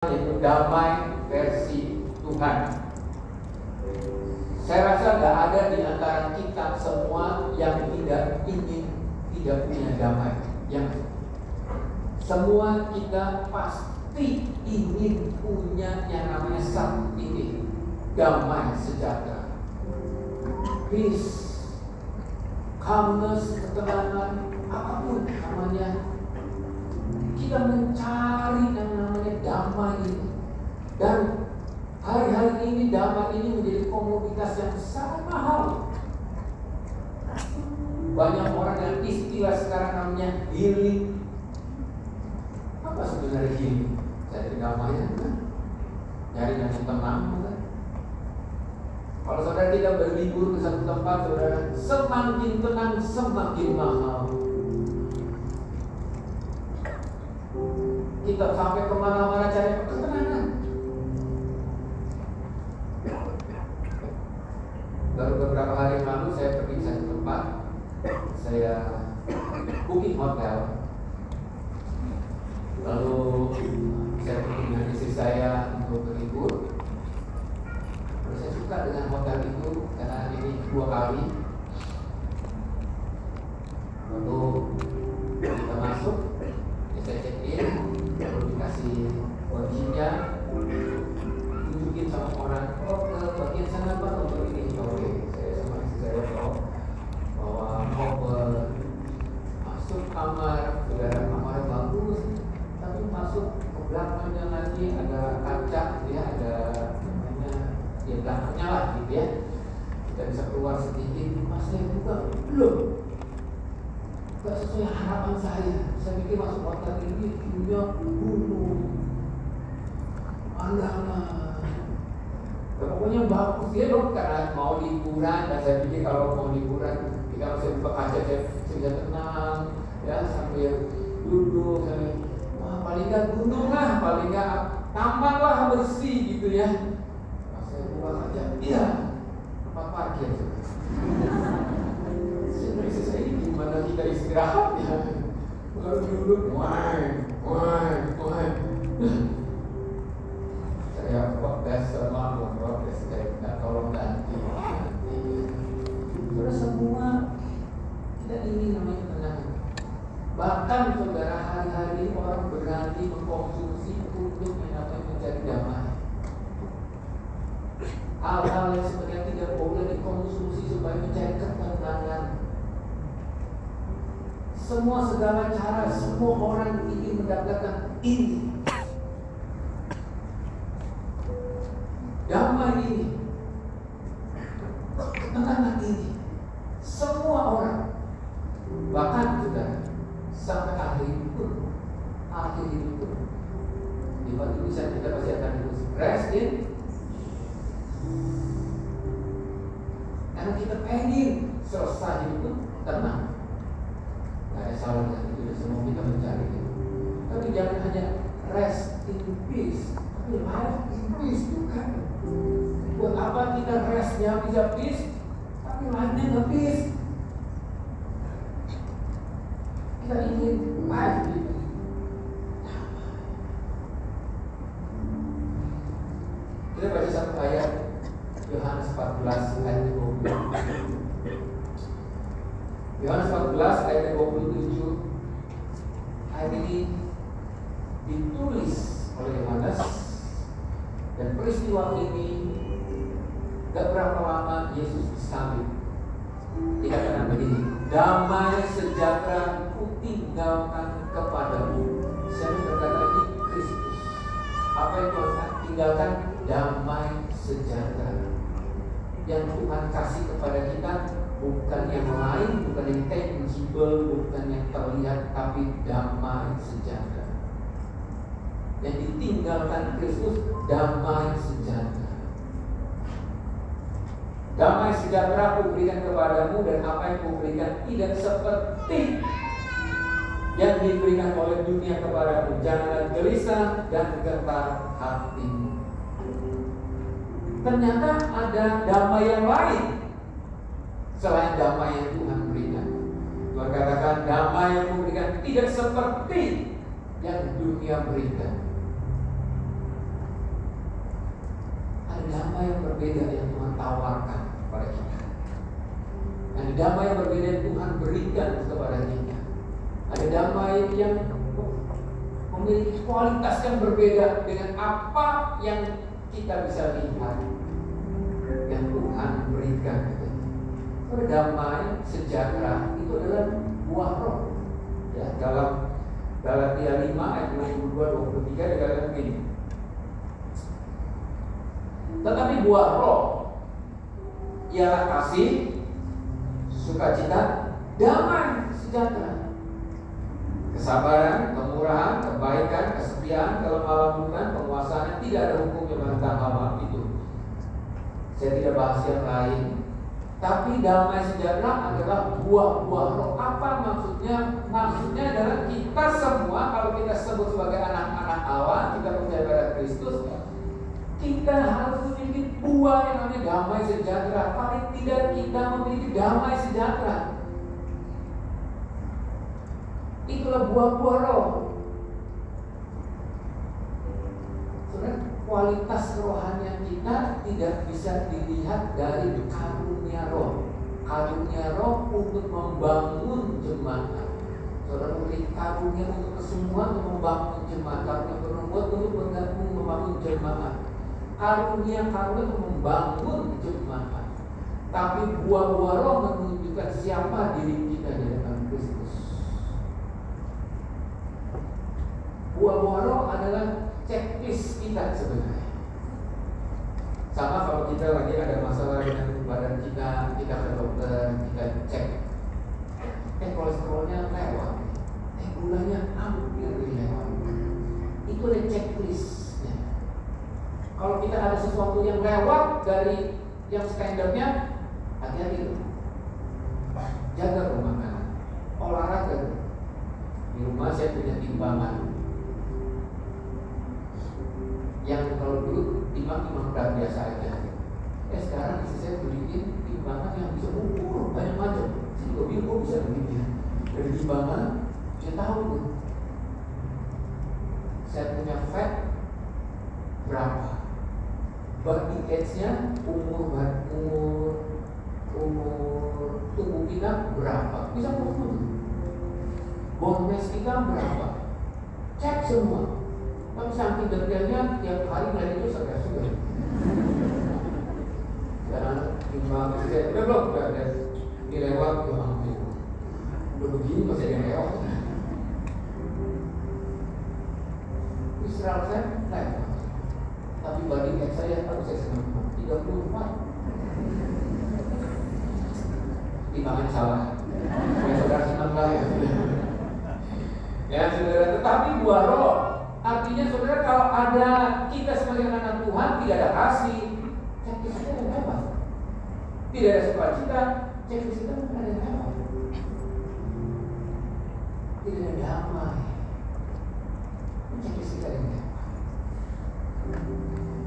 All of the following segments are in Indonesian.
Yaitu damai versi Tuhan. Saya rasa tidak ada di antara kita semua yang tidak punya damai. Yang semua kita pasti ingin punya yang namanya satu ini, damai sejahtera, peace, calmness, ketenangan, apapun namanya. Kita mencari yang namanya damai ini. Dan hari-hari ini damai ini menjadi komoditas yang sangat mahal. Banyak orang yang istilah sekarang namanya healing. Apa sebenarnya healing? Cari damai kan? Nyari yang tenang kan? Kalau saudara tidak berlibur ke satu tempat, saudara semakin tenang semakin mahal. Kita sampai kemana-mana cari ketenangan. Baru beberapa hari yang lalu saya pergi ke satu tempat, saya booking hotel. Lalu saya pergi dengan istri saya untuk berlibur. Lalu saya suka dengan hotel itu karena ini 2 kali. Lalu kita masuk, saya check in, lalu dikasih kuncinya, tunjukin sama orang, ke bagian sana Pak untuk ini. Oke, saya sama istri saya bawa mobil, masuk kamar, saudara, kamarnya bagus, tapi masuk ke belakangnya lagi ada kaca, ya ada namanya, ya belakangnya lah gitu ya. Kita bisa keluar sedikit, pas saya buka, belum. Gak sesuai harapan saya. Saya pikir masuk hotel ini punya gunung, andalan. Pokoknya bagus dia dong karena mau liburan. Dan saya pikir kalau mau liburan, kita bisa buka kaca, saya bisa tenang, ya sambil duduk. Wah paling nggak gunung lah, paling nggak taman lah bersih gitu ya. Pas saya buka kaca, iya tempat parkir. Saya ini gimana kita istirahat ya? Lalu duduk, wah. Saya protes sama protes, saya minta tolong ganti. Saudara semua tidak ingin namanya tenang. Bahkan saudara hari-hari orang berani mengkonsumsi untuk yang namanya mencari damai. Hal-hal yang sebenarnya tidak boleh dikonsumsi supaya mencari ketenangan. Semua segala cara, semua orang ingin mendapatkan ini, damai ini, ketenangan ini. Semua orang, bahkan juga sampai akhir hidup pun, di waktu bisa kita pasti akan rest in, karena kita pengen selesai hidup pun tenang. Tidak ada salah dengan itu, semua kita mencari itu. Tapi jangan hanya rest in peace, tapi life in peace juga. Buat apa kita restnya bisa peace, tapi life-nya nggak peace? Kita ingin life itu. Kita baca satu ayat Yohanes 14 ayat 20. Yohanes 14 ayat 27. Ayat ini ditulis oleh Yohanes, dan peristiwa ini gak berapa lama Yesus disalib. Dikatakan begini, damai sejahtera ku tinggalkan kepadamu. Saya berkata ini Kristus. Apa yang Tuhan tinggalkan? Damai sejahtera yang Tuhan kasih kepada kita. Bukan yang lain, bukan yang tangible, bukan yang terlihat, tapi damai sejahtera. Yang ditinggalkan Kristus, damai sejahtera. Damai sejahtera aku berikan kepadamu, dan apa yang aku berikan tidak seperti yang diberikan oleh dunia kepadamu. Janganlah gelisah dan gentar hatimu. Ternyata ada damai yang lain selain damai yang Tuhan berikan. Tuhan katakan damai yang memberikan tidak seperti yang dunia berikan. damai yang berbeda yang Tuhan tawarkan kepada kita. Ada damai yang berbeda yang Tuhan berikan kepada kita. Ada damai yang memiliki kualitas yang berbeda dengan apa yang kita bisa lihat yang Tuhan berikan. Damai sejahtera itu adalah buah roh. Ya, dalam Galatia 5 ayat 22-23 dikatakan begini. Tetapi buah roh ialah kasih, sukacita, damai, sejahtera, kesabaran, kemurahan, kebaikan, kesetiaan, kelemah lembutan, penguasaan. Tidak ada hukum yang menentang hal itu. Saya tidak bahas yang lain. Tapi damai sejahtera adalah buah-buah roh. Apa maksudnya? Maksudnya adalah kita semua, kalau kita sebut sebagai anak-anak Allah, kita percaya pada Kristus, kita harus memiliki buah yang namanya damai sejahtera. Paling tidak kita memiliki damai sejahtera. Itulah buah-buah roh. Saudara, kualitas kerohanian kita tidak bisa dilihat dari karunia roh. Karunia roh untuk membangun jemaat. Saudara memiliki karunia untuk kesemua untuk membangun jemaat. Karunia penubuat untuk bergabung membangun jemaat. Karunia untuk membangun jemaat. Tapi buah-buah roh menunjukkan siapa diri kita di dalam Kristus. Buah-buah roh adalah checklist kita sebenarnya. Sama kalau kita lagi ada masalah dengan badan kita ke dokter, kita cek, kolesterolnya lewat, gulanya hampir lewat. Itu ada checklistnya. Kalau kita ada sesuatu yang lewat dari yang standarnya, hati-hati. Jaga rumah makan, olahraga. Di rumah saya punya timbangan. Yang kalau dulu timbangan berat biasa aja. Sekarang istri saya beliin timbangan yang bisa ukur banyak macam. Saya juga bingung kok bisa begitu. Dari timbangan saya tahu tuh. Saya punya fat berapa, body age-nya, umur tubuh kita berapa, bisa ukur. Bone mass kita berapa, cek semua. Tapi saking detailnya tiap hari dari itu sudah. Karena timbang saya udah belum ada dilewat ke hampir. Udah begini masih ada yang lewat. Israel saya lewat. Tapi body weight saya harus saya senang 34. Timbangan salah. Saya saudara senang lah ya. Ya saudara, tetapi buah roh. Artinya saudara, kalau ada kita sebagai anak Tuhan tidak ada kasih, checklist kita ada lewat. Tidak ada sukacita, checklist kita ada lewat. Tidak ada damai, checklist kita ada lewat.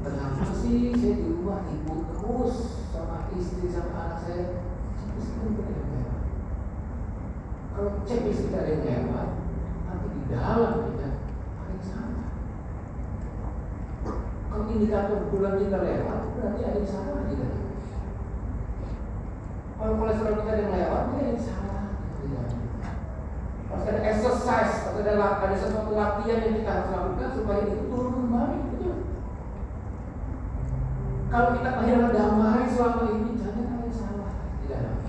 Kenapa sih saya di rumah ribut terus sama istri sama anak saya? Checklist kita ada lewat. Kalau checklist kita ada lewat, nanti di dalam kita salah. Kalau indikator bulan kita lewat, berarti ada yang salah di dalam. Kalau kolesterol kita ada yang lewat, ada yang salah di dalam. Harus ada exercise, harus ada sesuatu latihan yang kita harus lakukan supaya itu turun kembali. Betul. Kalau kita kehilangan damai selama ini, jangan ada yang salah di dalam.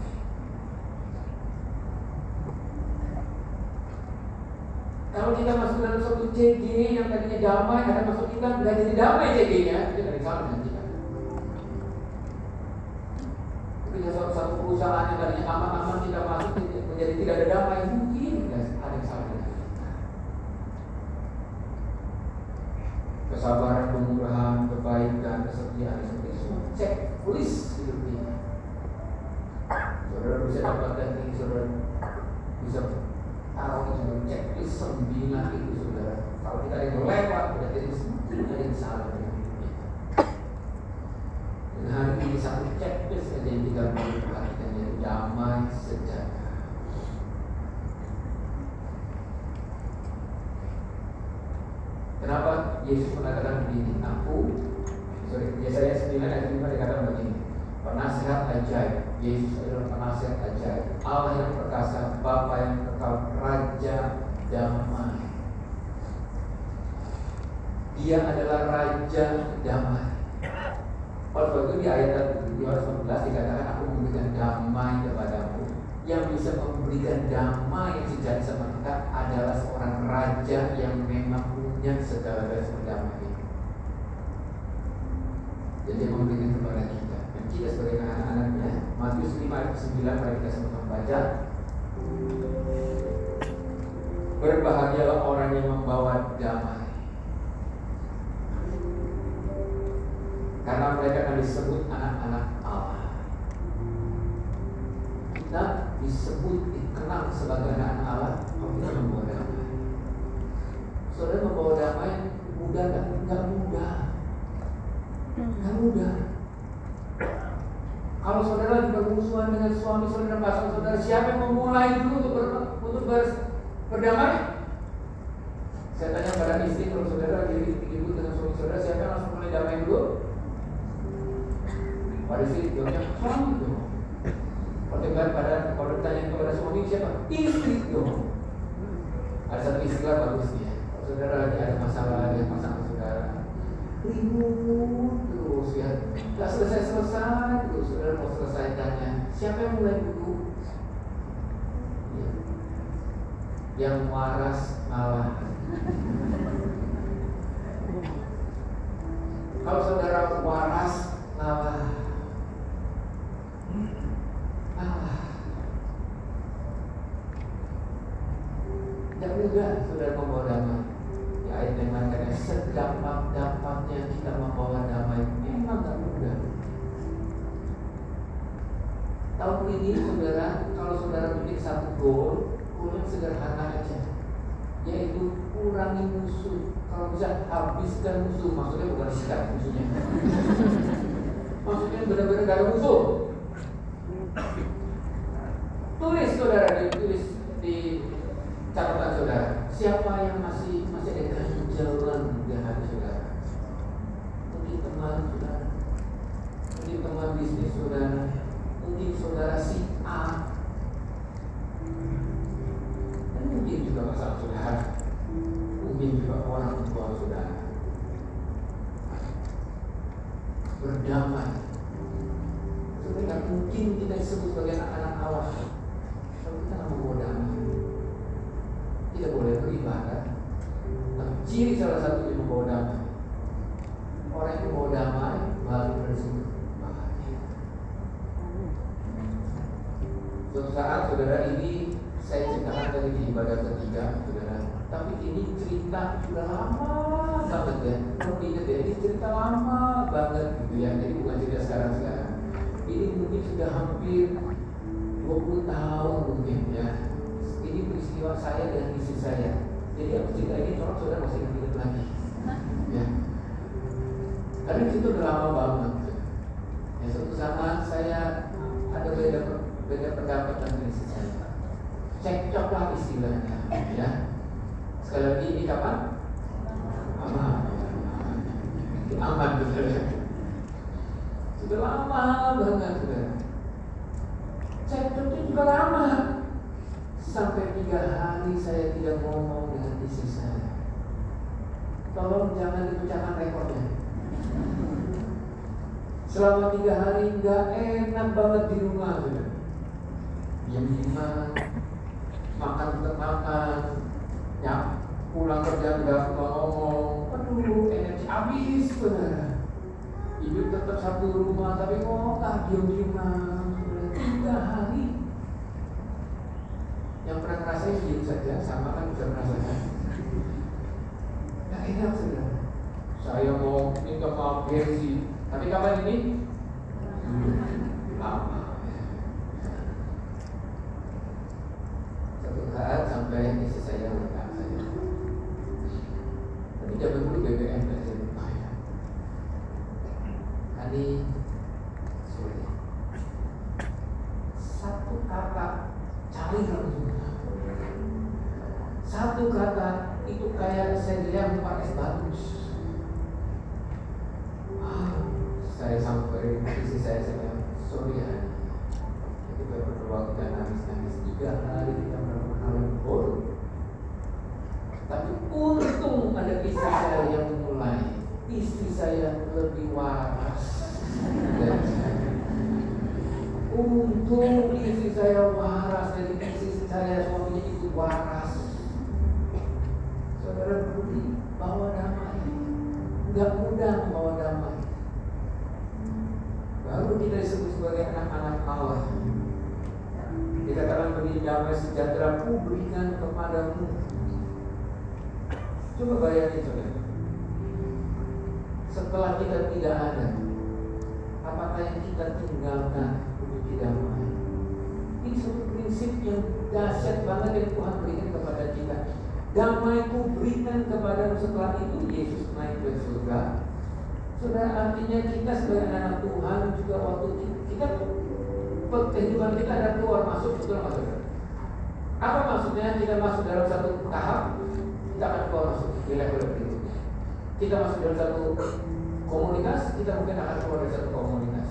Kalau kita masuk dalam suatu CG yang tadinya damai, ada masuk kita nggak jadi damai CG-nya, itu dari salah dengan kita. Ketika suatu perusahaan yang tadinya aman-aman kita masuk menjadi tidak ada damai, mungkin ada yang salah dengan kita. Kesabaran, kemurahan, kebaikan, kesetiaan, seperti semua checklist hidup kita. Saudara bisa dapatkan ini, saudara bisa taruh di checklist 9 itu saudara. Kalau kita ada yang lewat, berarti ada yang salah dengan kita. Dan hari ini satu checklist saja yang kita perlu perhatikan, yaitu damai sejahtera. Kenapa Yesus mengatakan begini? Yesaya 9 ayat 5 Yesus adalah penasihat ajaib, Allah yang perkasa, Bapa yang kekal, Raja damai. Dia adalah Raja damai. Oleh itu di ayat 214 dikatakan, aku memberikan damai kepadamu. Yang bisa memberikan damai yang sejati sama kita adalah seorang Raja yang memang punya segala galanya damai. Jadi memberikan kepada kita. Dan kita sebagai anak-anaknya, Matius 5 ayat 9, mari kita sama-sama baca. Berbahagialah orang yang membawa damai, karena mereka akan disebut anak-anak Allah. Kita disebut, dikenal sebagai anak-anak Allah kalau kita membawa damai. Saudara, membawa damai mudah gak? Enggak mudah. Enggak mudah. Kalau saudara lagi bermusuhan dengan suami saudara, pasangan saudara, siapa yang memulai dulu untuk berdamai? Saya tanya pada istri, kalau saudara lagi ribut dengan suami saudara, siapa yang langsung mulai damai dulu? Pada istri jawabnya suami dong. Kalau ditanya kepada suami siapa? Istri dong. Ada satu istilah bagus ya. Kalau saudara lagi ada masalah dengan pasangan saudara, ribut terus ya, nggak selesai terus. Saudara mau selesaikannya, siapa yang mulai dulu? Ya. Yang waras ngalah. Kalau saudara waras ngalah, tidak mudah saudara membawa damai. Di ayat yang mengatakan sedapat-dapatnya kita membawa damai, memang tidak mudah. Tahun ini saudara, kalau saudara bikin satu goal yang sederhana aja, yaitu kurangi musuh. Kalau bisa habiskan musuh, maksudnya bukan sikat musuhnya. Maksudnya benar-benar gak ada musuh. Tulis saudara, ditulis di catatan saudara, siapa yang masih ada kehijauan di hati saudara. Mungkin teman saudara, mungkin teman bisnis saudara, mungkin saudara si A, dan mungkin juga pasangan saudara, mungkin juga orang tua saudara. Berdamai. Sebenarnya mungkin kita disebut sebagai anak-anak Allah kalau kita nggak membawa damai. Tidak boleh beribadah, tapi ciri salah satu yang membawa damai, orang yang membawa damai baru bersungguh bahagia. Suatu saat saudara, ini saya ceritakan tadi di ibadah ketiga saudara, tapi ini cerita sudah lama banget ya. Kalau ingat ya, ini cerita lama banget gitu ya. Jadi bukan cerita sekarang. Ini mungkin sudah hampir 20 tahun mungkin ya. Ini peristiwa saya dan istri saya. Jadi aku cerita ini orang saudara masih ingat lagi ya. Karena itu udah lama banget ya. Suatu saat saya ada beda pendapat dengan istri saya, cekcok lah istilahnya ya. Sekali lagi, ini kapan? Aman betul ya. Sudah lama banget saudara. Cekcoknya juga lama. Sampai 3 hari saya tidak ngomong dengan istri saya. Tolong jangan dipecahkan rekornya. Selama 3 hari gak enak banget di rumah saudara. Diam-diaman, makan tetap makan, ya pulang kerja nggak ngomong, aduh energi habis saudara. Ibu tetap satu rumah tapi nggak diam-diaman. 3 hari. Yang pernah ngerasain diam saja, sama kan bisa merasakan. Nggak enak saudara. Saya mau minta maaf sih, tapi kapan ini? Lama. Satu saat sampai istri saya mengatakan saya, tapi zaman dulu BBM nggak saya lupa ya. Tadi sorry, satu kata cari langsung. Satu kata itu kayak saya bilang pakai bagus. Saya sampai istri saya bilang, sorry ya, kita berdoa, kita nangis-nangis 3 hari, kita melakukan hal yang bodoh. Tapi untung ada istri saya yang mulai. Istri saya lebih waras dari saya. Untung istri saya waras dari istri saya, suaminya itu waras. Saudara Budi, bawa damai. Enggak mudah membawa damai. Baru kita disebut sebagai anak-anak Allah. Dikatakan begini, damai sejahtera ku berikan kepadamu. Coba bayangin saudara. Setelah kita tidak ada, apakah yang kita tinggalkan untuk damai? Ini satu prinsip yang dahsyat banget yang Tuhan berikan kepada kita. Damai ku berikan kepadamu. Setelah itu Yesus naik ke surga. Saudara, artinya kita sebagai anak Tuhan juga waktu kita kehidupan kita ada keluar masuk, betul nggak saudara? Apa maksudnya? Kita masuk dalam satu tahap, kita akan keluar masuk di level berikutnya. Kita masuk dalam satu komunitas, kita mungkin akan keluar dari satu komunitas.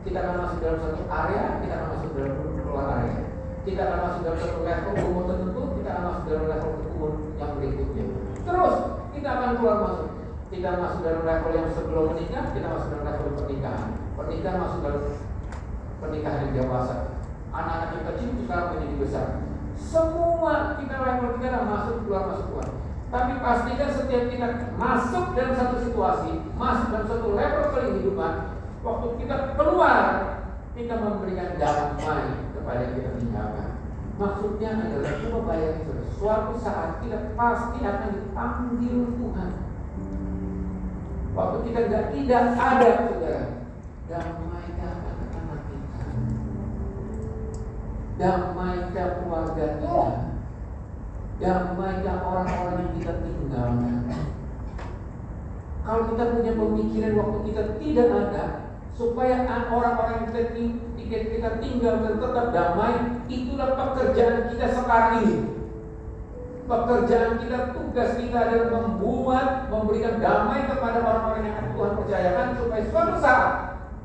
Kita akan masuk dalam satu area, kita akan masuk dalam keluar area. Kita akan masuk dalam satu level umur tertentu, kita akan masuk dalam level umur yang berikutnya. Terus kita akan keluar masuk. Kita masuk dalam level yang sebelum menikah, kita masuk dalam level pernikahan. Pernikahan masuk dalam pernikahan yang dewasa. Anak-anak yang kecil sekarang menjadi besar. Semua kita level kita masuk keluar. Tapi pastikan setiap kita masuk dalam satu situasi, masuk dalam satu level kehidupan, waktu kita keluar, kita memberikan damai kepada yang kita tinggalkan. Maksudnya adalah, coba bayangin, suatu saat kita pasti akan dipanggil Tuhan. Waktu kita tidak ada, saudara, damaikan anak-anak kita, damaikan keluarga kita, damaikan orang-orang yang kita tinggalkan. Kalau kita punya pemikiran waktu kita tidak ada, supaya orang-orang yang kita tinggalkan tetap damai, itulah pekerjaan kita sekarang ini. Pekerjaan kita, tugas kita adalah memberikan damai kepada orang-orang yang Tuhan percayakan, supaya suatu saat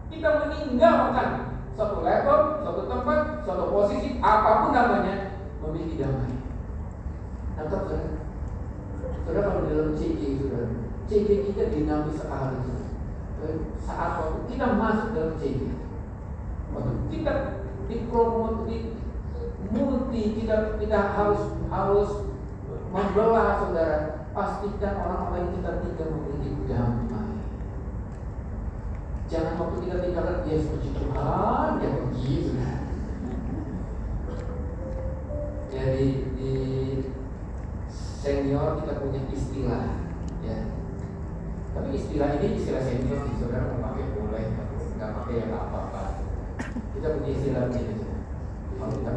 kita meninggalkan suatu level, suatu tempat, suatu posisi, apapun namanya, memiliki damai. Nangkap saudara? Saudara kalau di dalam CG kita dinamis sekali. Saat waktu kita masuk dalam CG, waktu kita dipromot, di multi, kita harus membelah, saudara. Pastikan orang-orang yang kita tinggal memiliki damai. Jangan waktu kita tinggalkan dia seperti Tuhan, ya begitu. Jadi di senior kita punya istilah, ya. Tapi istilah ini istilah senior, saudara mau pakai boleh, nggak pakai ya nggak apa-apa. Kita punya istilah begini. Kalau kita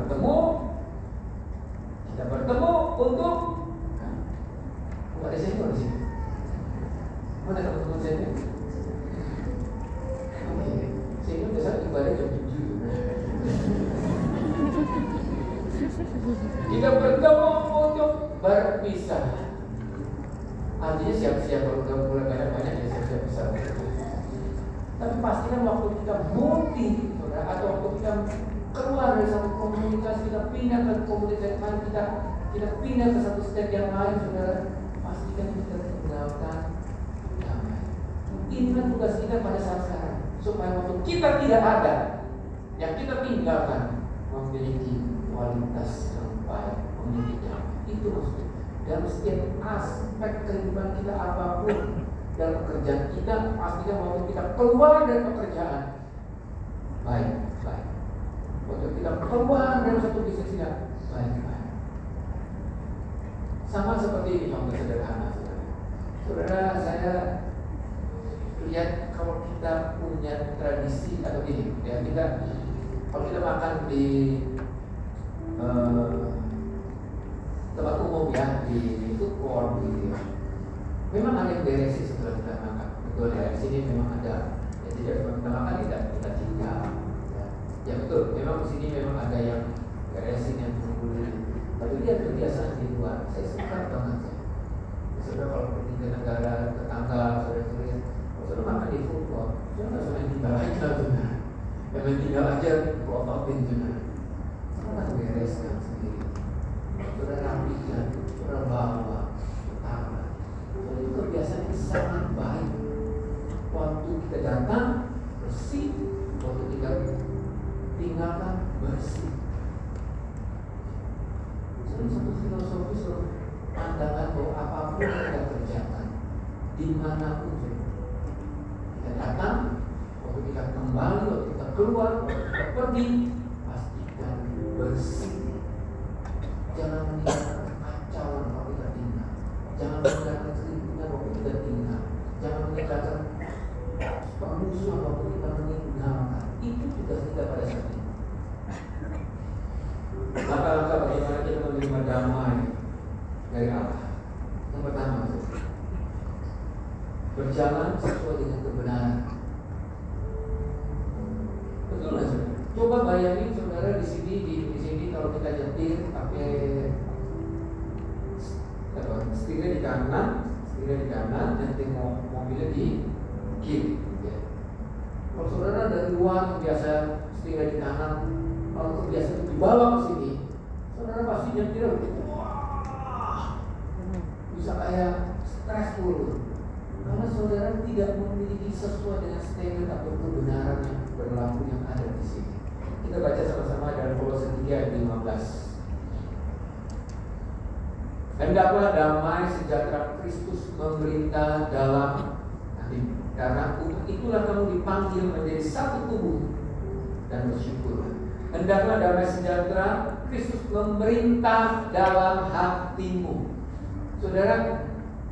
bertemu untuk ada senior di sini. Mana teman-teman senior? Oke, senior biasa ibadah jam 7. Kita bertemu untuk berpisah. Artinya siap-siap, kalau udah mulai banyak-banyak ya siap-siap bisa. Tapi pastikan waktu kita multi, saudara, atau waktu kita keluar dari satu komunitas, kita pindah ke komunitas yang lain, kita pindah ke satu step yang lain, saudara, pastikan kita tinggalkan damai. Inilah tugas kita pada saat sekarang, supaya waktu kita tidak ada, yang kita tinggalkan memiliki kualitas yang baik, memiliki damai. Itu maksudnya. Dalam setiap aspek kehidupan kita apapun, dalam pekerjaan kita, pastikan waktu kita keluar dari pekerjaan baik. Waktu kita keluar dari satu bisnis kita baik. Sama seperti ini, contoh sederhana, saudara, saya lihat kalau kita punya tradisi atau ini, ya kalau kita makan di tempat umum, ya, di food court gitu, memang ada yang beresin setelah kita makan. Betul ya, di sini memang ada. Ya, tidak setelah kita makan kita tinggal. Ya betul, memang di sini memang ada yang beresin, yang tunggu. Tapi lihat kebiasaan di luar, saya suka banget. Saudara kalau pergi ke negara tetangga, saudara makan di food court, saudara nggak usah tinggal aja, saudara. Yang tinggal aja prototin, saudara. saudara bereskan sendiri, saudara rapikan, saudara bawa utama. Jadi itu kebiasaan yang sangat baik. Waktu kita datang bersih, waktu kita tinggalkan bersih. Jadi satu filosofis pandangan bahwa apapun yang kita kerjakan, dimanapun kita datang, waktu kita kembali, waktu kita keluar, waktu kita pergi, pastikan bersih. Jangan meninggalkan kekacauan waktu kita tinggal. Jangan meninggalkan keributan waktu kita tinggal. Jangan meninggalkan permusuhan waktu kita meninggalkan. Itu tugas kita pada saat ini. Langkah-langkah bagaimana kita menerima damai dari Allah. Yang pertama, berjalan sesuai dengan kebenaran. Betul nggak sih? Coba bayangin saudara di sini kalau kita nyetir pakai setirnya di kanan, nanti mobilnya di kiri. Ya. Kalau saudara dari luar biasa setirnya di kanan, kalau kebiasaan dibawa ke sini, saudara pasti nyetir bisa kayak stressful. Karena saudara tidak memiliki sesuai dengan standar atau kebenaran yang berlaku yang ada di sini. Kita baca sama-sama dalam Kolose 3 ayat 15. Hendaklah damai sejahtera Kristus memerintah dalam hati, karena untuk itulah kamu dipanggil menjadi satu tubuh dan bersyukurlah. Hendaklah damai sejahtera Kristus memerintah dalam hatimu. Saudara,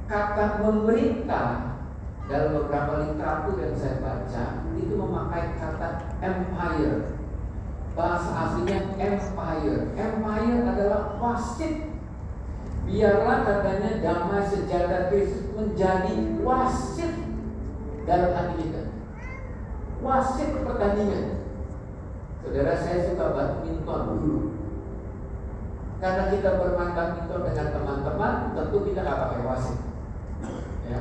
kata memerintah dalam beberapa literatur yang saya baca itu memakai kata empire. Bahasa aslinya empire. Empire adalah wasit. Biarlah katanya damai sejahtera Kristus menjadi wasit dalam hati kita. Wasit pertandingan. Saudara, saya suka badminton dulu. Karena kita bermain badminton dengan teman-teman, tentu kita nggak pakai wasit. Ya.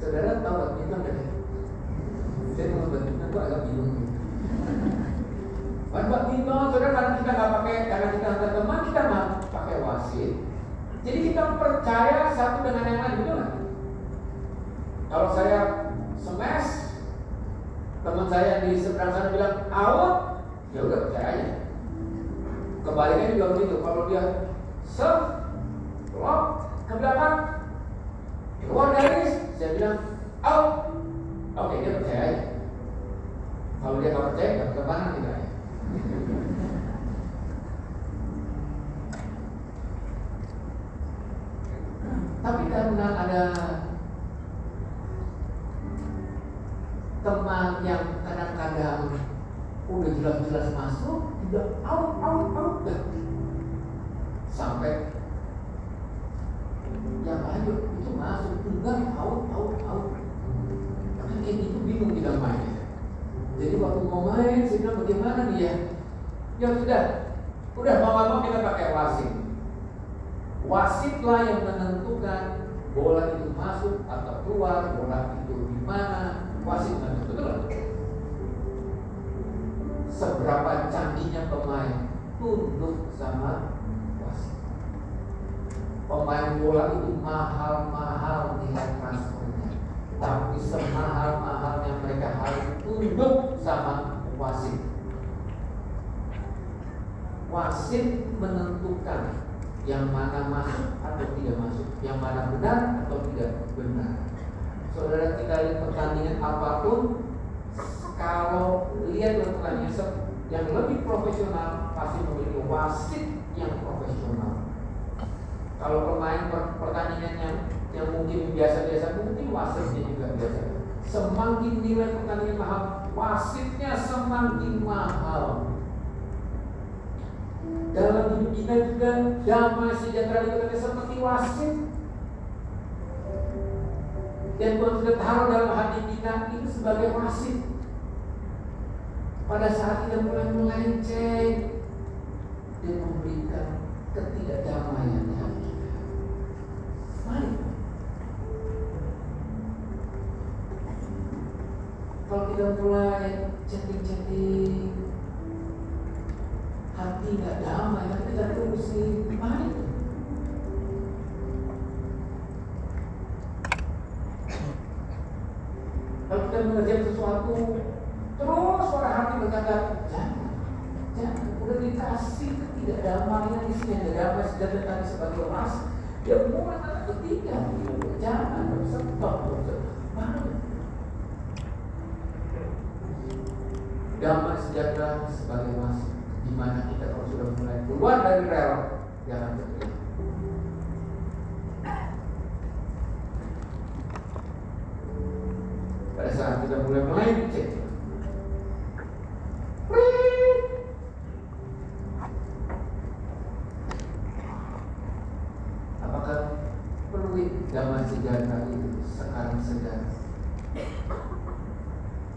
Saudara tahu badminton kan? Saya mau badminton, gua agak bingung. Badminton, saudara, karena kita nggak pakai, karena kita antar teman, kita nggak pakai wasit. Jadi kita percaya satu dengan yang lain, betul nggak? Kalau saya smash, teman saya di seberang sana bilang out, ya udah percaya aja. Kebalikannya juga begitu. Kalau dia serve, lock ke belakang, keluar garis, saya bilang out, oke, dia percaya aja. Kalau dia nggak percaya, nggak ke mana tidak ya. Tapi karena ada teman yang kadang-kadang udah jelas-jelas masuk, udah out, sampai yang lanjut itu masuk, enggak out. Karena kayak gitu bingung kita mainnya. Jadi waktu mau main, saya bilang bagaimana dia? Ya udah mau kita pakai wasit. Wasitlah yang menentukan bola itu masuk atau keluar, bola itu di mana. Wasit menentukan, betul. Seberapa canggihnya pemain tunduk sama wasit. Pemain bola itu mahal-mahal nilai transfernya, tapi semahal-mahalnya mereka harus tunduk sama wasit. Wasit menentukan yang mana masuk atau tidak masuk, yang mana benar atau tidak benar. Saudara, kita lihat pertandingan apapun, kalau lihat pertandingan yang lebih profesional pasti memiliki wasit yang profesional. Kalau pemain pertandingan yang mungkin biasa-biasa, mungkin wasitnya juga biasa. Semakin nilai pertandingan mahal, wasitnya semakin mahal. Dalam hidup kita juga damai sejahtera kita seperti wasit. Dan Tuhan sudah taruh dalam hati kita itu sebagai wasit. Pada saat kita mulai melenceng dan memberikan ketidakdamaian di hati kita, mari. Kalau kita mulai chatting, hati nggak damai, nanti kita mesti panik. Kalau kita mengerjakan sesuatu, terus suara hati berkata, jangan, udah dikasih ketidakdamaian di sini, ada damai sejahtera tadi sebagai emas, dia mulai kata ketiga, jangan, stop, mana? Damai sejahtera sebagai emas, di mana kita kalau sudah mulai keluar dari rel, jangan berhenti. Pada saat kita mulai melenceng, apakah peluit damai sejahtera itu sekarang sedang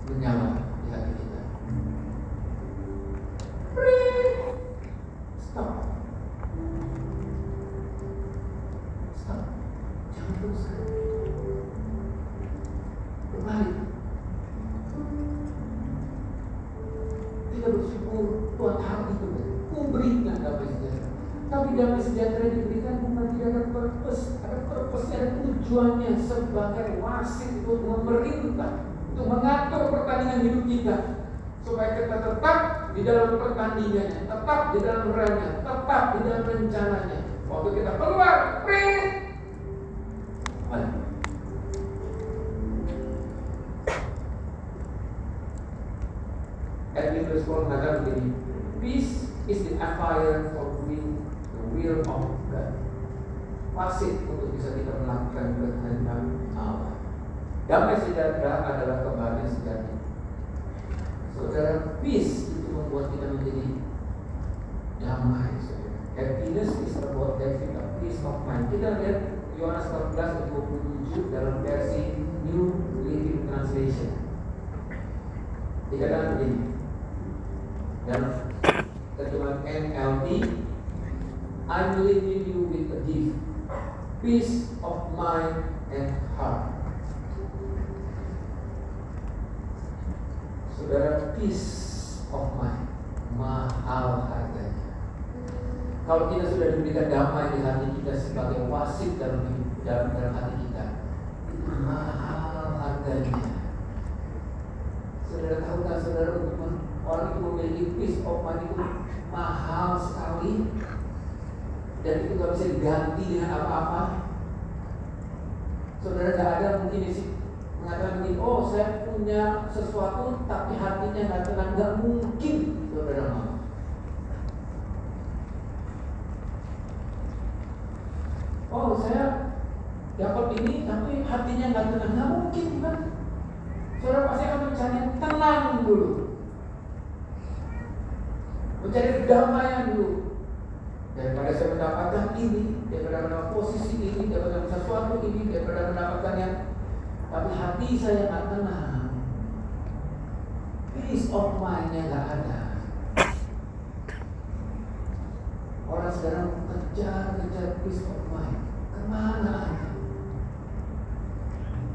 menyala di hati kita? Stop. Jangan teruskan. Berbalik. Kita bersyukur Tuhan tahu itu. Ku berikan damai sejahtera. Tapi damai sejahtera diberikan bukan tidak ada purpose. Ada purpose, ada tujuannya sebagai wasit untuk memerintah, untuk mengatur pertandingan hidup kita, supaya kita tetap di dalam pertandingannya, tetap di dalam relnya, tetap di dalam rencananya. Waktu kita keluar, Edwin Russell mengatakan begini, peace is the empire for doing the will of God. Wasit untuk bisa kita melakukan kehendak Allah. Damai sejahtera adalah kebahagiaan sejati. Saudara, peace itu membuat kita menjadi damai. Happiness is about having a peace of mind. Kita lihat Yohanes 14:27 dalam versi New Living Translation. Dikatakan begini, dalam terjemahan NLT, I'm leaving you with a gift, peace of mind and heart. Saudara, peace of mind mahal harganya. Kalau kita sudah diberikan damai di hati kita sebagai wasit dalam hati kita, itu mahal harganya. Saudara tahu tak, saudara, untuk orang itu memiliki peace of mind itu mahal sekali, dan itu gak bisa diganti dengan apa-apa. Saudara, gak ada mungkin mengatakan begini, oh saya punya sesuatu tapi hatinya gak tenang. Gak mungkin, saudara mau. Oh saya dapat ini tapi hatinya gak tenang. Gak mungkin kan. Saudara pasti akan mencari yang tenang dulu, mencari kedamaian dulu. Daripada saya mendapatkan ini, daripada mendapatkan posisi ini, daripada sesuatu ini, daripada mendapatkan yang, tapi hati saya gak tenang, peace of mind-nya gak ada. Orang sekarang kejar peace of mind, kemana aja?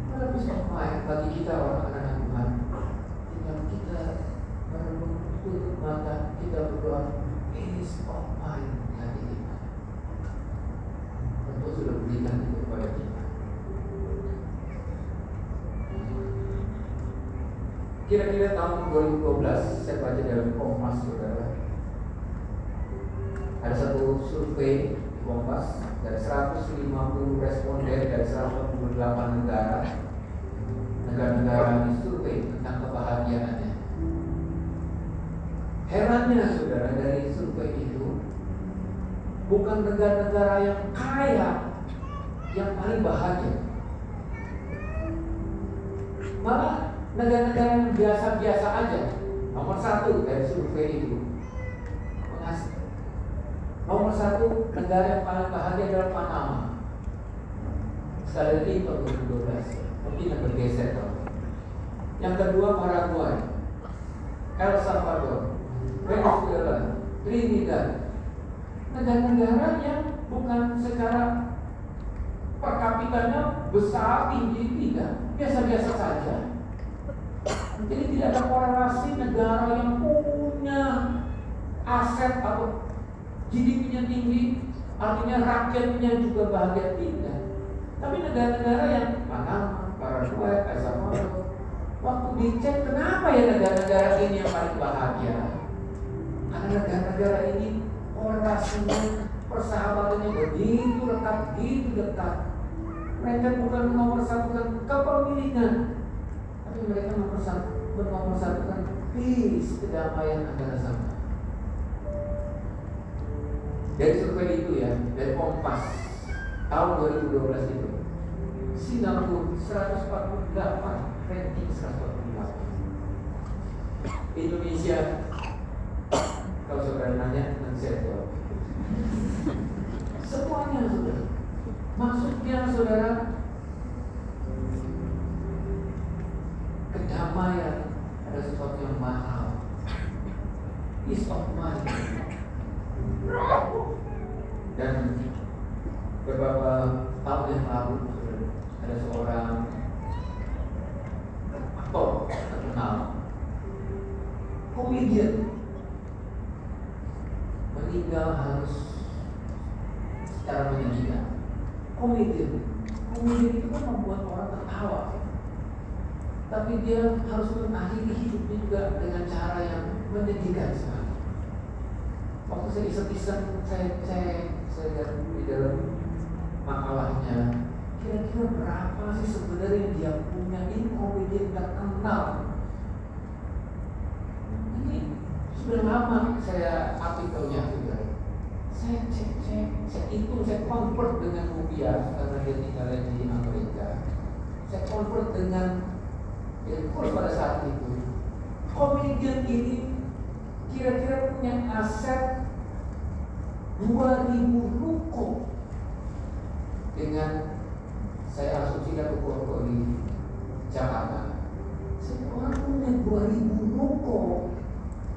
Mana peace of mind bagi kita orang anak Tuhan? Tinggal kita menutup mata, kita berdoa, peace of mind di hati kita. Tentu sudah berikan itu kepada kita. Kira-kira tahun 2012 saya baca dalam Kompas, saudara. Ada satu survei di Kompas dari 150 responden dari 148 negara disurvei tentang kebahagiaannya. Herannya, saudara, dari survei itu bukan negara-negara yang kaya yang paling bahagia, malah negara-negara yang biasa-biasa aja. Nomor satu dari survei itu, nomor satu negara yang paling bahagia adalah Panama. Sekali lagi tahun 2012, mungkin yang bergeser tahun. Yang kedua Paraguay, El Salvador, Venezuela, Trinidad. Negara-negara yang bukan secara per kapitanya besar, tinggi, tidak, biasa-biasa saja. Jadi tidak ada korelasi negara yang punya aset aset atau GDP-nya tinggi, artinya rakyatnya juga bahagia, tidak. Tapi negara-negara yang Panama, Paraguay, El Salvador, waktu dicek kenapa ya negara-negara ini yang paling bahagia? Karena negara-negara ini relasinya, persahabatannya begitu dekat. Mereka bukan menomorsatukan kepemilikan, tapi mereka menomorsatukan peace, kedamaian antara sama. Dari survei itu ya, dari Kompas tahun 2012 itu, Singapura 148, ranking 148. Indonesia, kalau saudara nanya, nanti saya jawab. Semuanya saudara. Maksudnya saudara, kedamaian ada sesuatu yang mahal. Peace of mind. Dan beberapa tahun yang lalu ada seorang aktor terkenal, komedian, meninggal harus secara menyedihkan. Komedian itu kan membuat orang tertawa, tapi dia harus mengakhiri hidupnya juga dengan cara yang menyedihkan sekali. Waktu saya iseng-iseng, saya lihat di dalam makalahnya, kira-kira berapa sih sebenarnya yang dia punya. Ini komedian terkenal. Ini sudah lama saya artikelnya juga. Saya hitung, saya convert dengan rupiah karena dia tinggalnya di Amerika. Saya convert dengan kurs pada saat itu. Komedian ini kira-kira punya aset 2.000 ruko. Dengan saya asumsikan ruko di Jakarta. Seorang punya 2.000 ruko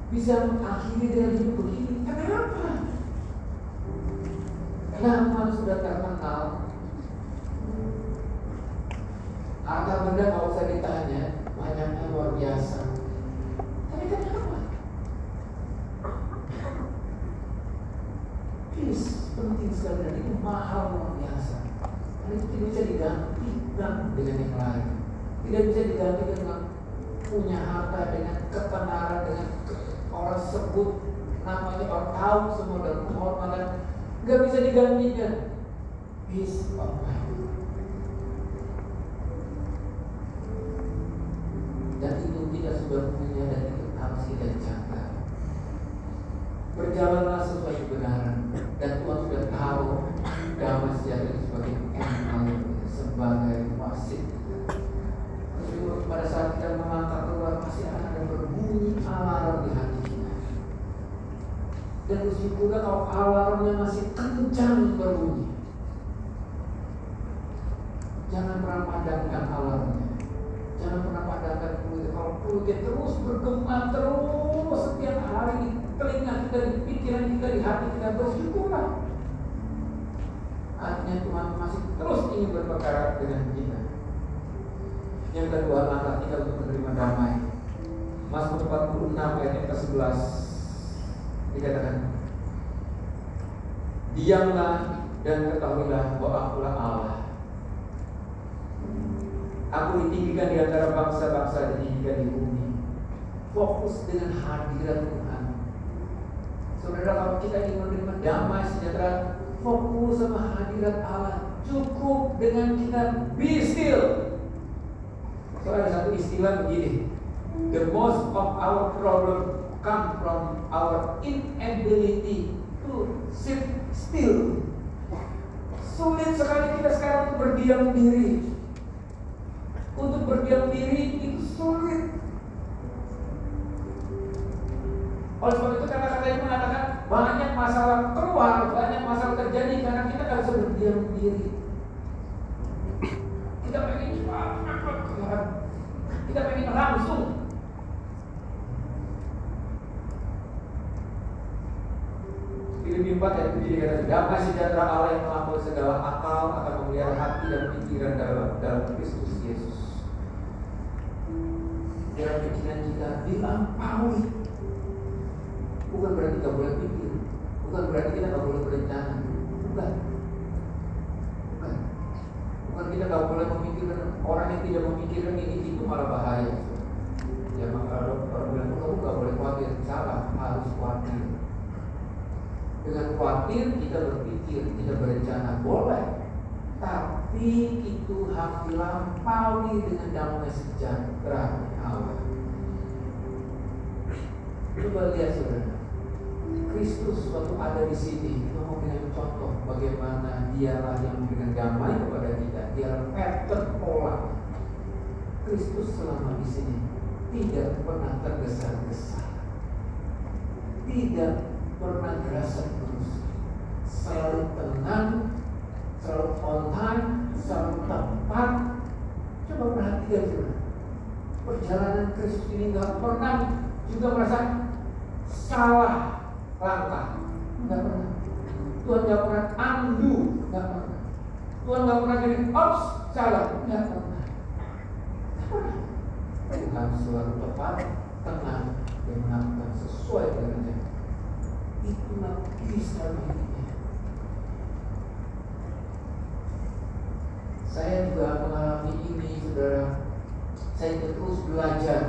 bisa mengakhiri dengan hidup begini. Kenapa? Kenapa sudah terkenal? Harta benda kalau saya ditanya banyaknya luar biasa. Tapi kenapa? Peace penting sekali dan itu mahal luar biasa. Dan itu tidak bisa digantikan dengan yang lain. Tidak bisa digantikan dengan punya harta, dengan ketenaran, dengan orang sebut namanya, orang tahu semua dalam kehormatan. Gak bisa digantikan. Peace of mind. Dan itu kita sudah punya dan itu harus kita jaga. Berjalanlah sesuai kebenaran. Dan Tuhan sudah tahu damai sejahtera sebagai sebagai wasit. Pada saat kita melangkah keluar pasti akan berbunyi alarm di hati kita. Dan bersyukurlah kalau alarmnya masih kencang berbunyi. Jangan pernah padamkan alarmnya. Jangan pernah padamkan perutnya. Kalau perutnya terus bergema terus setiap hari di telinga kita, di pikiran kita, di hati kita, bersyukurlah. Artinya Tuhan masih terus ingin berperkara dengan kita. Yang kedua, langkah kita untuk menerima damai. Mazmur 46 ayat yang ke-11 dikatakan, diamlah dan ketahuilah bahwa Akulah Allah. Aku ditinggikan di antara bangsa-bangsa, ditinggikan di bumi. Fokus dengan hadirat Tuhan. Saudara, kalau kita ingin menerima damai sejahtera, fokus sama hadirat Allah. Cukup dengan kita be still. So ada satu istilah begini, the most of our problem come from our inability to sit still. Sulit sekali kita sekarang untuk berdiam diri. Untuk berdiam diri itu sulit. Oleh sebab itu kata-kata yang mengatakan banyak masalah keluar, banyak masalah terjadi karena kita tidak bisa berdiam diri. Kita pengen cepat, kita pengen langsung. Filipi 4 ayat 7 dikatakan, damai sejahtera Allah yang melampaui segala akal akan memelihara hati dan pikiran dalam Kristus Yesus. Dalam pikiran kita dilampaui. Bukan berarti gak boleh pikir, bukan berarti kita gak boleh berencana. Bukan kita gak boleh memikirkan. Orang yang tidak memikirkan ini itu malah bahaya. Ya maka dokter bilang kamu gak boleh khawatir. Salah, harus khawatir. Dengan khawatir kita berpikir, kita berencana, boleh. Tapi itu harus dilampaui dengan damai sejahtera Allah. Coba lihat saudara, Kristus waktu ada di sini memberikan contoh bagaimana dialah yang memberikan damai kepada kita. Dialah pattern pola. Kristus selama di sini tidak pernah tergesa-gesa, tidak pernah gerasa terus, selalu tenang, selalu on time, selalu tepat. Coba perhatikan saudara, perjalanan Kristus ini nggak pernah juga merasa salah langkah, nggak pernah. Tuhan nggak pernah undo, nggak pernah. Tuhan nggak pernah jadi ops salah, nggak pernah. Tuhan selalu tepat, tenang, dan melakukan sesuai dengannya. Itulah kisah hidupnya. Saya juga mengalami ini, saudara. Saya terus belajar.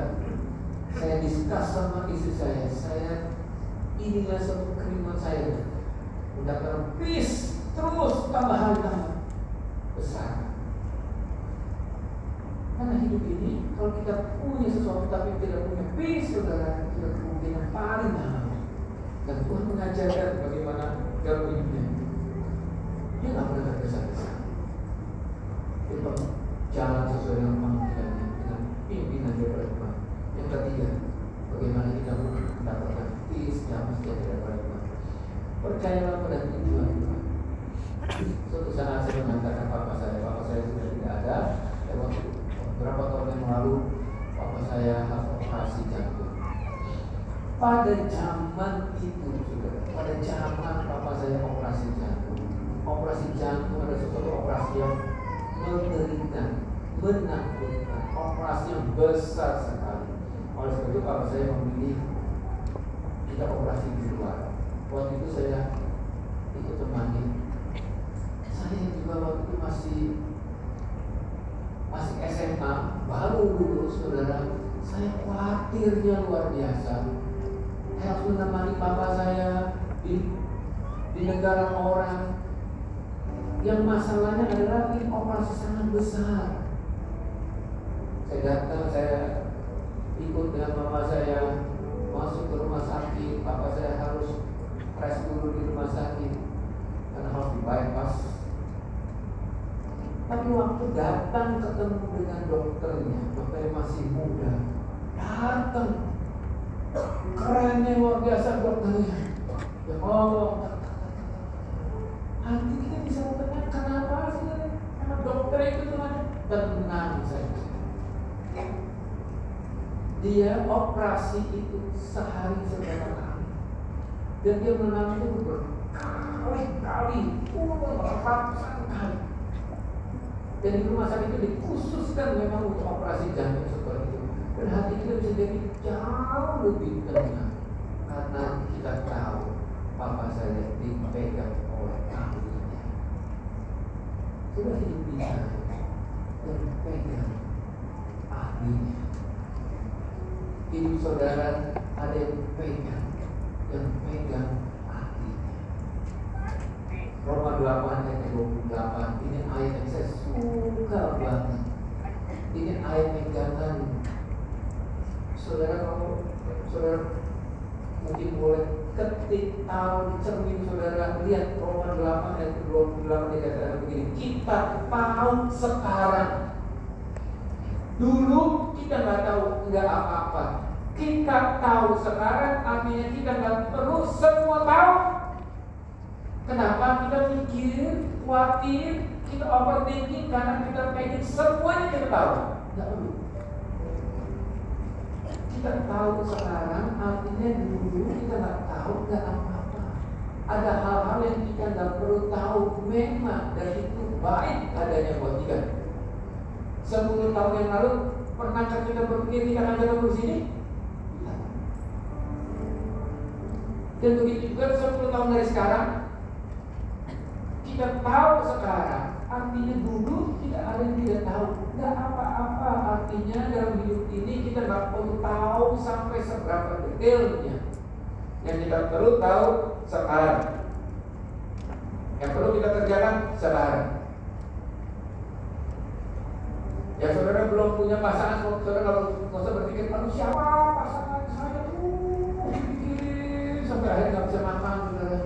Saya diskus sama istri saya. Inilah satu keringat saya. Mendapatkan peace terus tambah hari tambah besar. Karena hidup ini, kalau kita punya sesuatu tapi tidak punya peace, saudara, kita kemungkinan paling mahal. Dan Tuhan mengajarkan bagaimana dalam hidupnya. Dia nggak pernah tergesa-gesa. Dia jalan sesuai dengan panggilannya, dengan pimpinan daripada Tuhan. Yang ketiga, bagaimana kita mendapatkan peace, damai sejahtera daripada Tuhan. Percayalah pada tujuan Tuhan. Suatu saat saya mengatakan papa saya sudah tidak ada. Beberapa tahun yang lalu, papa saya harus operasi jantung. Pada zaman itu juga, pada zaman papa saya operasi jantung. Operasi jantung adalah sesuatu operasi yang mengerikan, menakutkan, operasi yang besar sekali. Oleh sebab itu papa saya memilih kita operasi di luar. Waktu itu saya ikut temani. Saya juga waktu itu masih SMA, baru lulus, saudara. Saya khawatirnya luar biasa. Harus menemani papa saya di negara orang yang masalahnya adalah ini operasi sangat besar. Saya datang, saya ikut dengan papa saya masuk ke rumah sakit. Papa saya harus press dulu di rumah sakit karena harus di bypass. Tapi waktu datang ketemu dengan dokternya, dokternya masih muda, datang, kerennya luar biasa dokternya. Dia ngomong, hati kita bisa tenang. Kenapa sih? Karena dokter itu cuma tenang saja. Dia operasi itu sehari seberapa kali, dan dia menang itu berkali-kali, ratusan kali. Dan di rumah sakit itu dikhususkan memang untuk operasi jantung seperti itu. Dan hati kita bisa jadi jauh lebih tenang karena kita tahu papa saya dipegang oleh ahlinya. Sudah hidup bisa terpegang ahlinya. Hidup saudara ada yang pegang ahlinya. Roma 8 ayat 28, ini ayat yang saya suka banget. Ini ayat pegangan. Saudara, kalau saudara mungkin boleh ketik tahu di cermin saudara, lihat Roma 8 ayat 28 dikatakan begini, kita tahu sekarang. Dulu kita nggak tahu, nggak apa-apa. Kita tahu sekarang, artinya kita nggak perlu semua tahu. Kenapa kita mikir, khawatir, kita overthinking karena kita pengen semuanya kita tahu? Nggak perlu. Kita tahu sekarang, artinya dulu kita nggak tahu, nggak apa-apa. Ada hal-hal yang kita nggak perlu tahu memang, dan itu baik adanya buat kita. 10 tahun yang lalu, pernahkah kita berpikir kita akan ketemu di sini? Dan begitu juga 10 tahun dari sekarang, kita tahu sekarang. Artinya dulu tidak ada yang tidak tahu. Tidak apa-apa artinya dalam hidup ini kita nggak perlu tahu sampai seberapa detailnya. Yang kita perlu tahu sekarang. Yang perlu kita kerjakan sekarang. Ya saudara belum punya pasangan, saudara kalau nggak usah berpikir siapa pasangan saya pikirin sampai akhirnya nggak bisa makan, saudara.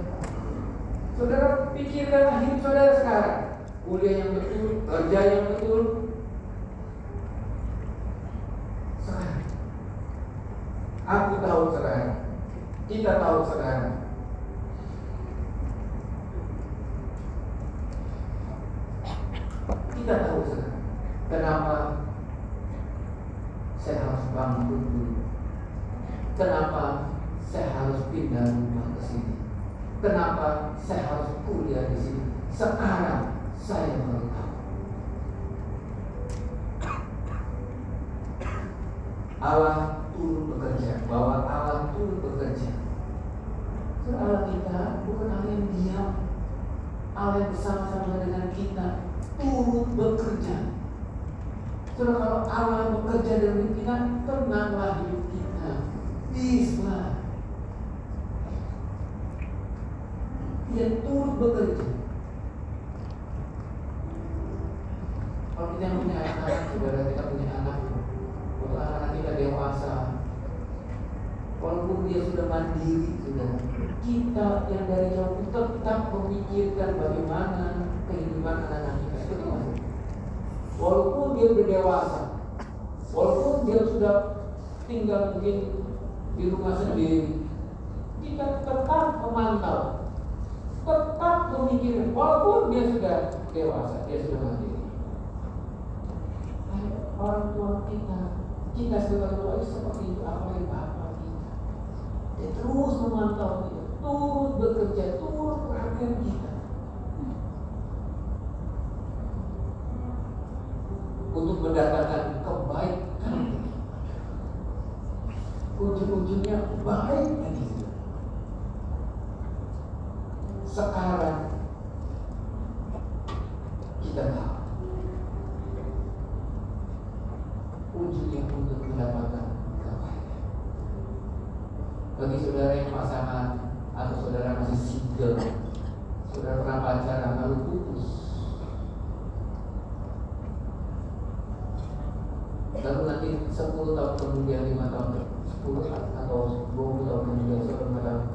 Saudara pikirkan hidup saudara sekarang, kuliah yang betul, kerja yang betul. Sekarang, aku tahu sekarang, kita tahu sekarang. Kita tahu sekarang. Kenapa saya harus bangkrut dulu? Kenapa saya harus pindah rumah ke sini? Kenapa saya harus kuliah di sini? Sekarang saya baru tahu. Allah turut bekerja, bahwa Allah turut bekerja. Allah kita bukan Allah yang diam, Allah yang bersama-sama dengan kita turut bekerja. Saudara, kalau Allah bekerja dalam hidup kita, tenanglah hidup kita. Peace-lah. Dia turut bekerja. Kalau kita punya anak, saudara, kita punya anak, kalau anak kita dewasa, walaupun dia sudah mandiri, saudara, kita yang dari jauh tetap memikirkan bagaimana kehidupan anak-anak kita. Betul nggak? Walaupun dia sudah dewasa, walaupun dia sudah tinggal mungkin di rumah sendiri, kita tetap memantau, tetap memikirkan, walaupun dia sudah dewasa, dia sudah mandiri. Orang tua kita sebagai orang seperti itu, apalagi bapak kita. Dia terus memantau kita, turut bekerja, turut perhatian kita. Untuk mendatangkan kebaikan, ujung-ujungnya baik lagi. Sekarang kita tahu ujungnya untuk mendapatkan kebaikan. Bagi saudara yang pasangan atau saudara masih single, saudara pernah pacaran lalu putus, lalu nanti 10 tahun kemudian, 5 tahun, 10 atau 20 tahun kemudian saudara mengatakan,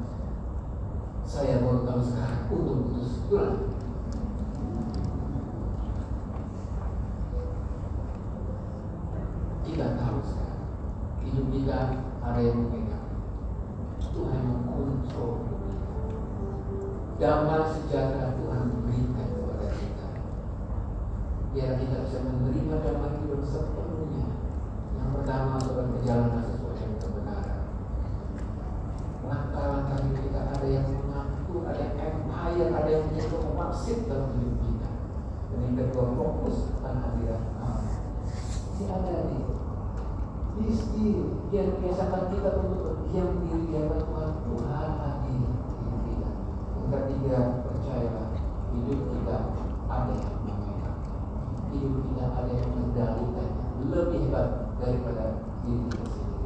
saya baru tahu sekarang untuk putus. Itulah. Kita tahu sekarang hidup kita ada yang memegang. Tuhan mengontrol hidup kita. Damai sejahtera Tuhan berikan kepada kita. Biar kita bisa menerima damai itu sepenuhnya. Yang pertama adalah perjalanan sesuai dengan kebenaran. Langkah-langkah hidup kita ada yang mengatur, ada yang empire, ada yang menjadi wasit dalam hidup kita. Dan yang kedua, fokus akan hadirat Allah. Ini ada nih. Dia biasakan kita untuk berdiam diri di hadapan Tuhan. Tuhan hadir di hidup kita. Yang ketiga, percayalah hidup kita ada yang memegang. Hidup kita ada yang mengendalikan. Lebih hebat daripada diri kita sendiri.